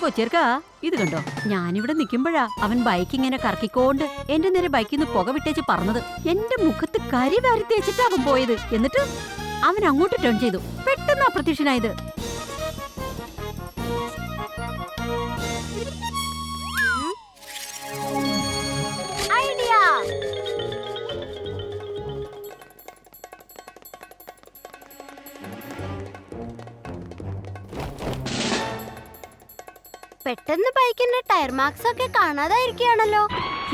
കൊച്ചേർക്കാ ഇത് കണ്ടോ, ഞാനിവിടെ നിൽക്കുമ്പോഴാ അവൻ ബൈക്ക് ഇങ്ങനെ കറക്കിക്കോണ്ട് എന്റെ നേരെ ബൈക്കിൽ നിന്ന് പുക വിട്ടേച്ച് പറഞ്ഞത്. എന്റെ മുഖത്ത് കരി വാരി തേച്ചിട്ട് അവൻ പോയത്. എന്നിട്ട് അവൻ അങ്ങോട്ട് ടേൺ ചെയ്തു. പെട്ടെന്ന് അപ്രത്യക്ഷനായത്. പെട്ടെന്ന് ബൈക്കിന്റെ ടയർ മാർക്സ് ഒക്കെ കാണാതായിരിക്കുകയാണല്ലോ.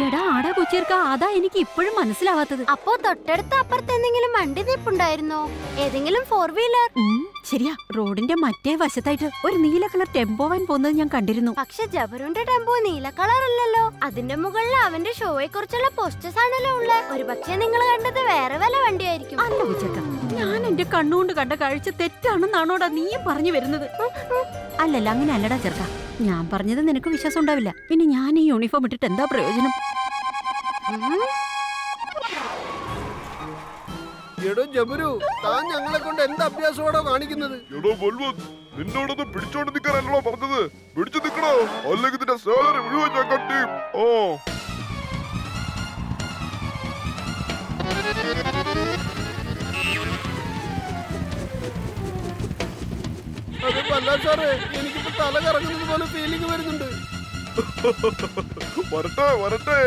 എടാ ആടാ കൊച്ചേർക്ക, അതാ എനിക്ക് ഇപ്പോഴും മനസ്സിലാവാത്തത്. അപ്പോ തൊട്ടടുത്ത അപ്പുറത്ത് എന്തെങ്കിലും വണ്ടി നിപ്പുണ്ടായിരുന്നോ? ഏതെങ്കിലും 4 വീലർ? ശരിയാ, റോഡിന്റെ മറ്റേ വശത്തായിട്ട് ഒരു നീല കളർ ടെമ്പോ വാൻ പോകുന്നത് ഞാൻ കണ്ടിരുന്നു. പക്ഷെ ജബറുന്റെ ടെമ്പോ നീല കളർ അല്ലല്ലോ. അതിന്റെ മുകളിൽ അവന്റെ ഷോയെ കുറിച്ചുള്ള പോസ്റ്റേഴ്സ് ആണല്ലോ ഉള്ളത്. ഒരു പക്ഷേ നിങ്ങൾ കണ്ടത് വേറെ വല്ല വണ്ടിയായിരിക്കും. അല്ല കൊച്ചേർക്ക, ഞാൻ എന്റെ കണ്ണുകൊണ്ട് കണ്ട കാഴ്ച തെറ്റാണെന്നാണോടാ നീയും പറഞ്ഞു വരുന്നത്? അല്ലല്ല, അങ്ങനെ അല്ലടാ ചെറുക്ക. ഞാൻ പറഞ്ഞത് നിനക്ക് വിശ്വാസം ഉണ്ടാവില്ല. പിന്നെ ഞാൻ ഈ യൂണിഫോം ഇട്ടിട്ട് എന്താ പ്രയോജനം? എടോ ജബരു, താൻ ഞങ്ങളെ കൊണ്ട് എന്ത് അഭ്യാസമാണോ കാണിക്കുന്നത്? എടോ ബൽവന്ത്, നിന്നോടൊന്ന് പിടിച്ചോണ്ട് നിൽക്കാനല്ലോ പറഞ്ഞത്. പിടിച്ചു നിൽക്കണോ, അല്ലെങ്കിൽ നിന്റെ സാലറി മുഴുവൻ ഞാൻ കട്ടി. അതല്ല സാറേ, എനിക്കിപ്പോ തല കറങ്ങുന്നത് പോലെ ഫീലിംഗ് വരുന്നുണ്ട്. വരട്ടെ വരട്ടെ,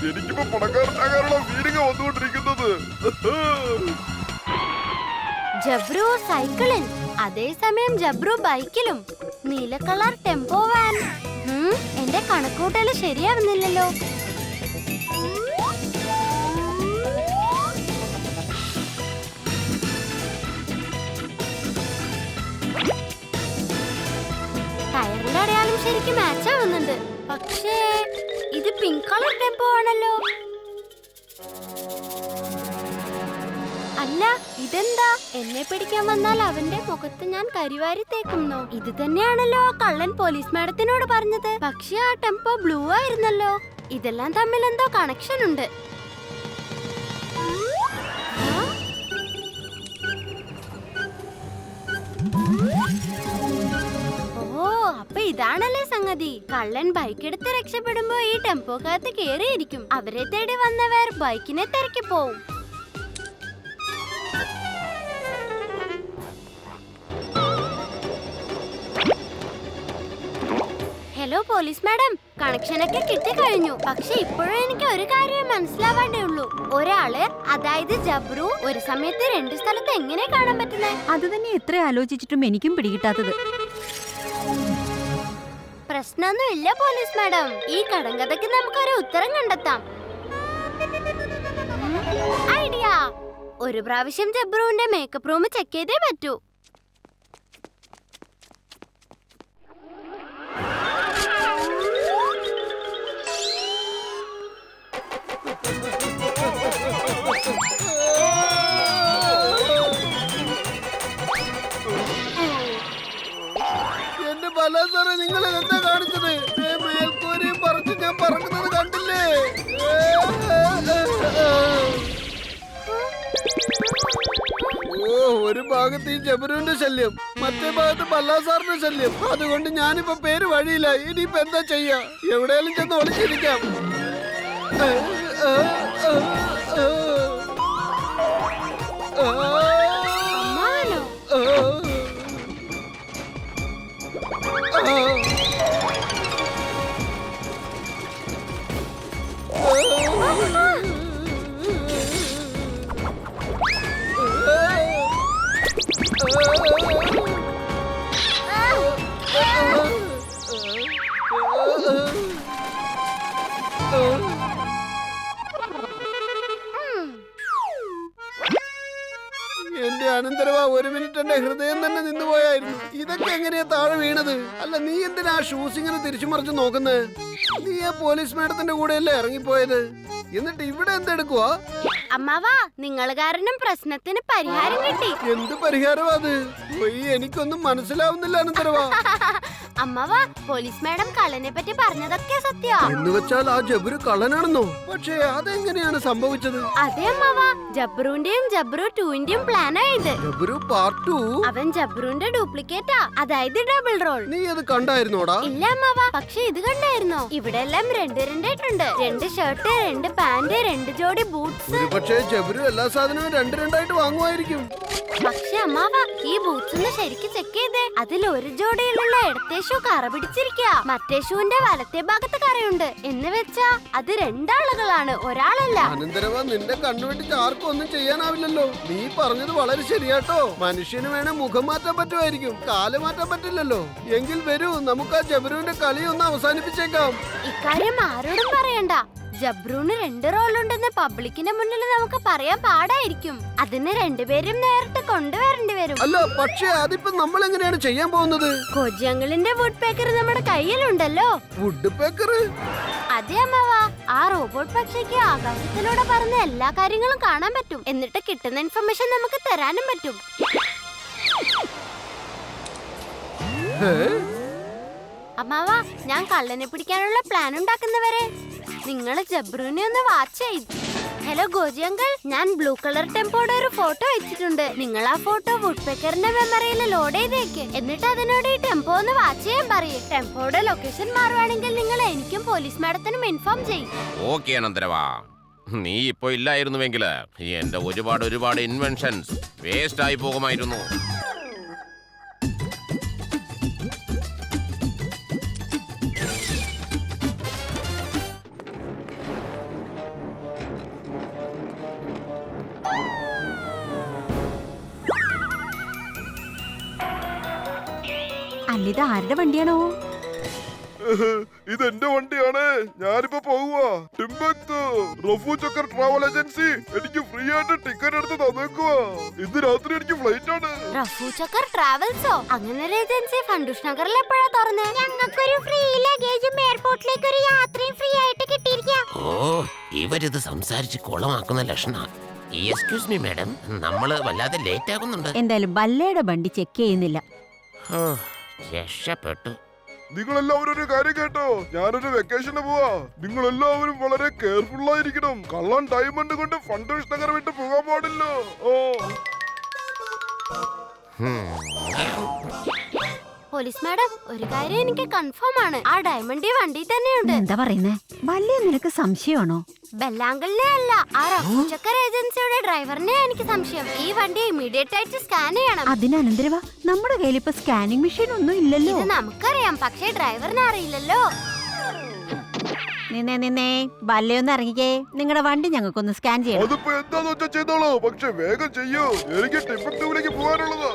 എനിക്കിപ്പോ പണക്കാരനാകാനുള്ള ഫീലിംഗ് വന്നുകൊണ്ടിരിക്കുന്നത്. ജബ്രു സൈക്കിളിൽ, അതേസമയം ജബ്രു ബൈക്കിലും. നീല കളർ ടെമ്പോ വാൻ. എന്റെ കണക്കൂട്ടല് ശരിയാവുന്നില്ലല്ലോ. ടയറിന്റെ അടയാളം ശരിക്കും മാച്ച് ആവുന്നുണ്ട്. പക്ഷേ ഇത് പിങ്ക് കളർ ടെമ്പോ ആണല്ലോ. അല്ല, ഇതെന്താ? എന്നെ പിടിക്കാൻ വന്നാൽ അവന്റെ മുഖത്ത് ഞാൻ കരിവാരി തേക്കുന്നോ? ഇത് തന്നെയാണല്ലോ ആ കള്ളൻ പോലീസ് മാഡത്തിനോട് പറഞ്ഞത്. പക്ഷെ ആ ടെമ്പോ ബ്ലൂ ആയിരുന്നല്ലോ. ഇതെല്ലാം തമ്മിൽ എന്തോ കണക്ഷൻ ഉണ്ട്. അപ്പൊ ഇതാണല്ലേ സംഗതി. കള്ളൻ ബൈക്ക് എടുത്ത് രക്ഷപ്പെടുമ്പോ ഈ ടെമ്പോക്കകത്ത് കേറിയിരിക്കും. അവരെ തേടി വന്നവർ ബൈക്കിനെ തിരക്കി പോവും. ഹലോ പോലീസ് മാഡം, കണക്ഷനൊക്കെ കിട്ടിക്കഴിഞ്ഞു. പക്ഷെ ഇപ്പോഴും എനിക്ക് ഒരു കാര്യം മനസ്സിലാവാണ്ടേ ഉള്ളൂ. ഒരാള്, അതായത് ജബ്രു, ഒരു സമയത്ത് 2 സ്ഥലത്ത് എങ്ങനെ കാണാൻ പറ്റുന്നേ? അത് തന്നെ എത്ര ആലോചിച്ചിട്ടും എനിക്കും പിടികിട്ടാത്തത്. പ്രശ്നമൊന്നും ഇല്ല പോലീസ് മാഡം. ഈ കടങ്കഥയ്ക്ക് നമുക്കൊരു ഉത്തരം കണ്ടെത്താം. ഐഡിയ! ഒരു പ്രാവശ്യം ജബ്രുവിന്റെ മേക്കപ്പ് റൂം ചെക്ക് ചെയ്തേ പറ്റൂ. എന്റെ ബല സാറേ, നിങ്ങൾ എന്താ കാണിച്ചത്? മേൽക്കൂരയും പറിച്ച് ഞാൻ പറക്കുന്നത് കണ്ടില്ലേ? ഒരു ഭാഗത്ത് ഈ ജബരുവിന്റെ ശല്യം, മറ്റേ ഭാഗത്ത് ബല്ലാ സാറിന്റെ ശല്യം. അതുകൊണ്ട് ഞാനിപ്പോ പേര് വഴിയില്ല. ഇനിയിപ്പോ എന്താ ചെയ്യാ? എവിടെയെങ്കിലും ചെന്ന് ഒളിച്ചിരിക്കാം. എന്റെ അനന്തരവാ, 1 മിനിറ്റ് എന്റെ ഹൃദയം തന്നെ നിന്നുപോയായിരുന്നു. ഇതൊക്കെ എങ്ങനെയാ താഴെ വീണത്? അല്ല, നീ എന്തിനാ ഷൂസ് ഇങ്ങനെ തിരിച്ചു മറിച്ച് നോക്കുന്നത്? നീ ആ പോലീസ് മാഡത്തിന്റെ കൂടെയല്ലേ ഇറങ്ങിപ്പോയത്? എന്നിട്ട് ഇവിടെ എന്തെടുക്കുവാ? അമ്മാവാ, നിങ്ങൾ കാരണം പ്രശ്നത്തിന് പരിഹാരം കിട്ടി. എന്ത് പരിഹാരമാ അത്? എനിക്കൊന്നും മനസ്സിലാവുന്നില്ല അനന്തരവാ. അമ്മവാ, പോലീസ് മാഡം കള്ളനെ പറ്റി പറഞ്ഞതൊക്കെ സത്യ. എന്ന് വെച്ചാൽ ആ ജബ്രു കള്ളനാണെന്നോ? പക്ഷേ അതെങ്ങനെയാണ് സംഭവിച്ചത്? അതെ അമ്മവാ, ജബ്രുവിന്റെയും ജബ്രു 2ന്റെയും പ്ലാനാ ഇത്. ജബ്രു പാർട്ട് 2? അവൻ ജബ്രുവിന്റെ ഡ്യൂപ്ലിക്കേറ്റാ, അതായത് ഡബിൾ റോൾ. നീ അത് കണ്ടായിരുന്നോടാ? ഇല്ല അമ്മവാ, പക്ഷെ ഇത് കണ്ടായിരുന്നോ? ഇവിടെ എല്ലാം രണ്ടായിട്ടുണ്ട്. 2 ഷർട്ട്, 2 പാന്റ്, 2 ജോഡി ബൂട്ട്സ്. പക്ഷേ ജബ്രു എല്ലാ സാധനവും രണ്ടായിട്ട് വാങ്ങുമായിരിക്കും. പക്ഷെ അമ്മാവാ, ഈ ബൂട്ട്സ് ഒന്ന് ശരിക്കും ചെക്ക് ചെയ്തേ. അതിൽ ഒരു ജോഡിയിലുള്ള ഇടത്തെ ഷൂ കറ പിടിച്ചിരിക്കുക, മറ്റേ ഷൂവിന്റെ വലത്തെ ഭാഗത്ത് കറയുണ്ട്. എന്ന് വെച്ചാ അത് 2 ആളുകളാണ്, ഒരാളല്ല. അനന്തരവ, നിന്റെ കണ്ണുവെട്ടിച്ച് ആർക്കും ഒന്നും ചെയ്യാനാവില്ലല്ലോ. നീ പറഞ്ഞത് വളരെ ശരിയാട്ടോ. മനുഷ്യന് വേണേ മുഖം മാറ്റാൻ പറ്റുമായിരിക്കും, കാല് മാറ്റാൻ പറ്റില്ലല്ലോ. എങ്കിൽ വരൂ, നമുക്ക് ആ ജബ്രുവിന്റെ കളി ഒന്ന് അവസാനിപ്പിച്ചേക്കാം. ഇക്കാര്യം ആരോടും പറയണ്ട. ജബ്രുവിന് 2 റോളുണ്ടെന്ന് പബ്ലിക്കിന്റെ മുന്നിൽ നമുക്ക് പറയാൻ പാടായിരിക്കും. അതിന് 2 പേരും നേരിട്ട് കൊണ്ടുവരേണ്ടി വരും. അല്ല, പക്ഷേ അതിപ്പോ നമ്മൾ എങ്ങനെയാണ് ചെയ്യാൻ പോകുന്നത്? കോജിയങ്കിളിന്റെ വുഡ് പേക്കർ നമ്മുടെ കയ്യിലുണ്ടല്ലോ. വുഡ് പേക്കർ? അതെ അമ്മവാ, ആ റോബോട്ട് പക്ഷിക്ക് ആകാശത്തിലൂടെ പറന്ന് എല്ലാ കാര്യങ്ങളും കാണാൻ പറ്റും. എന്നിട്ട് കിട്ടുന്ന ഇൻഫർമേഷൻ നമുക്ക് തരാനും പറ്റും. അമ്മാവാ, ഞാൻ കള്ളനെ പിടിക്കാനുള്ള പ്ലാൻ ഉണ്ടാക്കുന്നവരെ നിങ്ങൾ ജബ്രുവിനെ ഒന്ന് വാച്ച് ചെയ്തു. ഹലോ ഗോജി അങ്കിൾ, ഞാൻ ബ്ലൂ കളർ ടെമ്പോയുടെ ഒരു ഫോട്ടോ വെച്ചിട്ടുണ്ട്. നിങ്ങൾ ആ ഫോട്ടോ വുഡ് പേക്കറിന്റെ മെമ്മറിയിൽ ലോഡ് ചെയ്തേക്ക്. എന്നിട്ട് അതിനോട് ഈ ടെമ്പോ ഒന്ന് വാച്ച് ചെയ്യാൻ പറയും. ടെമ്പോയുടെ ലൊക്കേഷൻ മാറുവാണെങ്കിൽ നിങ്ങൾ എനിക്കും പോലീസ് മാഡത്തിനും ഇൻഫോം ചെയ്യും. ഓക്കെ അനന്തരവാ, നീ ഇപ്പൊ ഇല്ലായിരുന്നുവെങ്കിൽ എന്റെ ഒരുപാട് ഇൻവെൻഷൻസ് വേസ്റ്റ് ആയി പോകുമായിരുന്നു. അല്ലിത് ആരുടെ വണ്ടിയാണോ? ഇതെന്റെ വണ്ടിയാണ്. ഞാനിപ്പോ പോവുക. ടിംബക്തു റഫു ചക്കർ ട്രാവൽ ഏജൻസി എനിക്ക് ഫ്രീ ആയിട്ട് ടിക്കറ്റ് എടുത്ത് തന്നേക്കുക. ഇന്ന് രാത്രി എനിക്ക് ഫ്ലൈറ്റ് ആണ്. റഫു ചക്കർ ട്രാവൽസോ? അങ്ങനെ ഒരു ഏജൻസി ഫണ്ടൂഷ് നഗറിൽ എപ്പോഴാ തുറന്നേ? ഞങ്ങൾക്കൊരു ഫ്രീ ലഗേജും എയർപോർട്ടിലേക്ക് ഒരു യാത്രയും ഫ്രീ ആയിട്ട് കിട്ടിയിരിക്കാം. ഓ, ഇവരിത് സംസാരിച്ച് കുളമാക്കുന്ന ലക്ഷണ. എക്സ്ക്യൂസ് മീ മാഡം, നമ്മള് വല്ലാതെ ലേറ്റ് ആകുന്നുണ്ട്. എന്തായാലും ബല്ലയുടെ വണ്ടി ചെക്ക് ചെയ്യുന്നില്ല. രക്ഷപ്പെട്ടു. നിങ്ങളെല്ലാവരും ഒരു കാര്യം കേട്ടോ, ഞാനൊരു വെക്കേഷന് പോവാ. നിങ്ങളെല്ലാവരും വളരെ കെയർഫുൾ ആയിരിക്കണം. കള്ളൻ ഡയമണ്ട് കൊണ്ട് ഫണ്ടൂഷ് നഗർ വിട്ട് പോകാൻ പാടില്ല. ഓ, പോലീസ് മാഡം, ഒരു കാര്യം എനിക്ക് കൺഫേം ആണ്, ആ ഡയമണ്ട് ഈ വണ്ടി തന്നെയുണ്ട്. എന്താ പറയുന്നേ? ബല്യ നിനക്ക് സംശയമാണോ? ബെല്ലാങ്കിളിനെ അല്ല, ആ റഫു ചക്കർ ഏജൻസിയുടെ ഡ്രൈവറിനെ എനിക്ക് സംശയം. ഈ വണ്ടി ഇമ്മീഡിയറ്റ് ആയിട്ട് സ്കാൻ ചെയ്യണം. അതിന് അനന്തരവാ, നമ്മുടെ കയ്യിൽ ഇപ്പൊ സ്കാനിങ് മെഷീൻ ഒന്നും ഇല്ലല്ലോ. ഇത് നമുക്കറിയാം, പക്ഷേ ഡ്രൈവറിനെ അറിയില്ലല്ലോ. നിന്നേ ബല്ലയൊന്ന് ഇറങ്ങിക്കേ. നിങ്ങളുടെ വണ്ടി ഞങ്ങൾക്കൊന്ന് സ്കാൻ ചെയ്യണം. അതിപ്പോ എന്താന്ന് വെച്ചാ ചെയ്തോളൂ, പക്ഷെ വേഗം ചെയ്യൂ. എനിക്ക് ടിംബക്തുവിലേക്ക് പോകാനുള്ളതാ.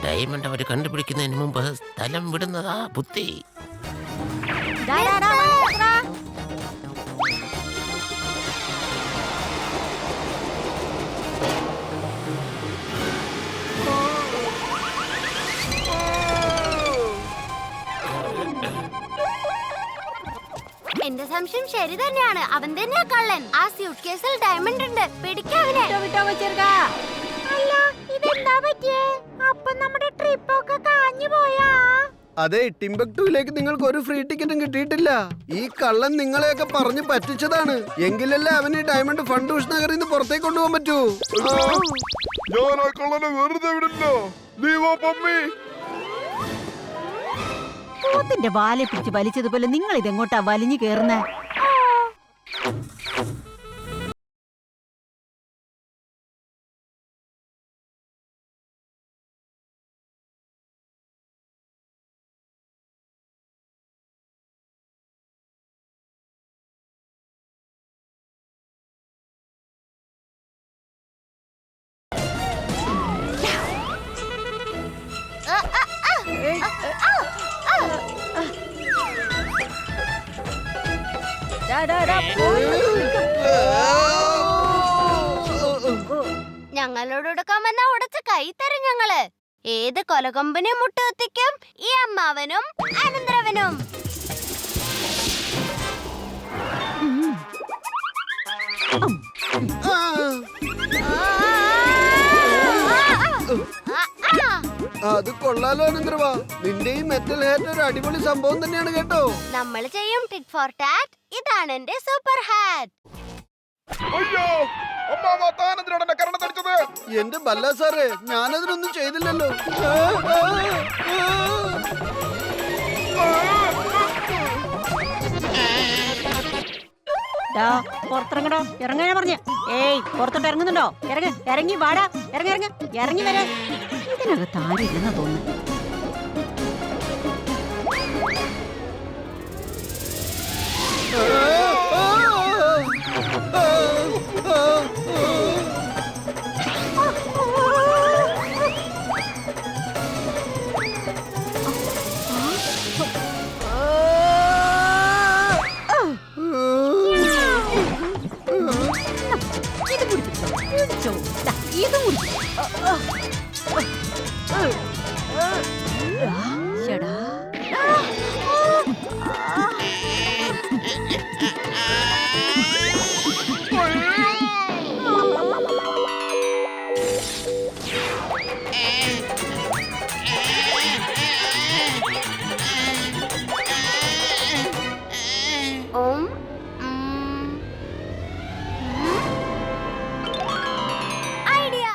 ഡയമണ്ട് അവര് കണ്ടുപിടിക്കുന്നതിന് മുമ്പ് സ്ഥലം വിടുന്നതാ ബുദ്ധി. എന്റെ സംശയം ശരി തന്നെയാണ്, അവൻ തന്നെയാ കള്ളൻ. ആ സ്യൂട്ട് കേസിൽ ഡയമണ്ട് ഉണ്ട്, പിടിക്കാവനെ. അല്ല, ഇതെന്താ പറ്റിയേ? അപ്പൊ നമ്മുടെ ട്രിപ്പ് ഒക്കെ കാഞ്ഞു പോയാ? അതെ, ടിംബക്ടുവിലേക്ക് നിങ്ങൾക്ക് ഒരു ഫ്രീ ടിക്കറ്റും കിട്ടിയിട്ടില്ല. ഈ കള്ളൻ നിങ്ങളെയൊക്കെ പറഞ്ഞു പറ്റിച്ചതാണ്. എങ്കിലല്ലേ അവന് ഈ ഡയമണ്ട് ഫണ്ടൂഷ് നഗറിൽ നിന്ന് പുറത്തേക്ക് കൊണ്ടുപോകാൻ പറ്റൂ. ഞാൻ ആ കള്ളനെ വെറുതെ വിടില്ല. നീ വാ പമ്മി. പോത്തിന്റെ വാലെ പിടിച്ച് വലിച്ചതുപോലെ നിങ്ങൾ ഇതെങ്ങോട്ടാ വലിഞ്ഞു കേറുന്നേ? ഞങ്ങളോടൊടുക്കാൻ വന്ന ഉടച്ച കൈ തരും ഞങ്ങള്. ഏത് കൊലകൊമ്പനെ മുട്ടുകുത്തിക്കും ഈ അമ്മാവനും അനന്തരവനും. ആ അത് കൊള്ളാലോ അനന്തരവാ. നിന്റെ ഈ മെറ്റൽ ഹാറ്റ് ഒരു അടിപൊളി സംഭവം തന്നെയാണ് കേട്ടോ. നമ്മൾ ചെയ്യും ടിറ്റ് ഫോർ ടാറ്റ്. ഇതാണ് എന്റെ സൂപ്പർ ഹാറ്റ്. അയ്യോ അമ്മാവാ, താൻ എന്തിനാണ് എന്നെ കരണത്തടിച്ചത്? എന്റെ ബല്ല സാറേ, ഞാനതിനൊന്നും ചെയ്തില്ലല്ലോ. പുറത്തിറങ്ങടോ, ഇറങ്ങാനാ പറഞ്ഞ. ഏയ്, പുറത്തോട്ട് ഇറങ്ങുന്നുണ്ടോ? ഇറങ്ങി വാടാ, ഇറങ്ങി വരെ. ഇതിനകത്ത് ആരില്ലെന്നാ തോന്നുന്നു.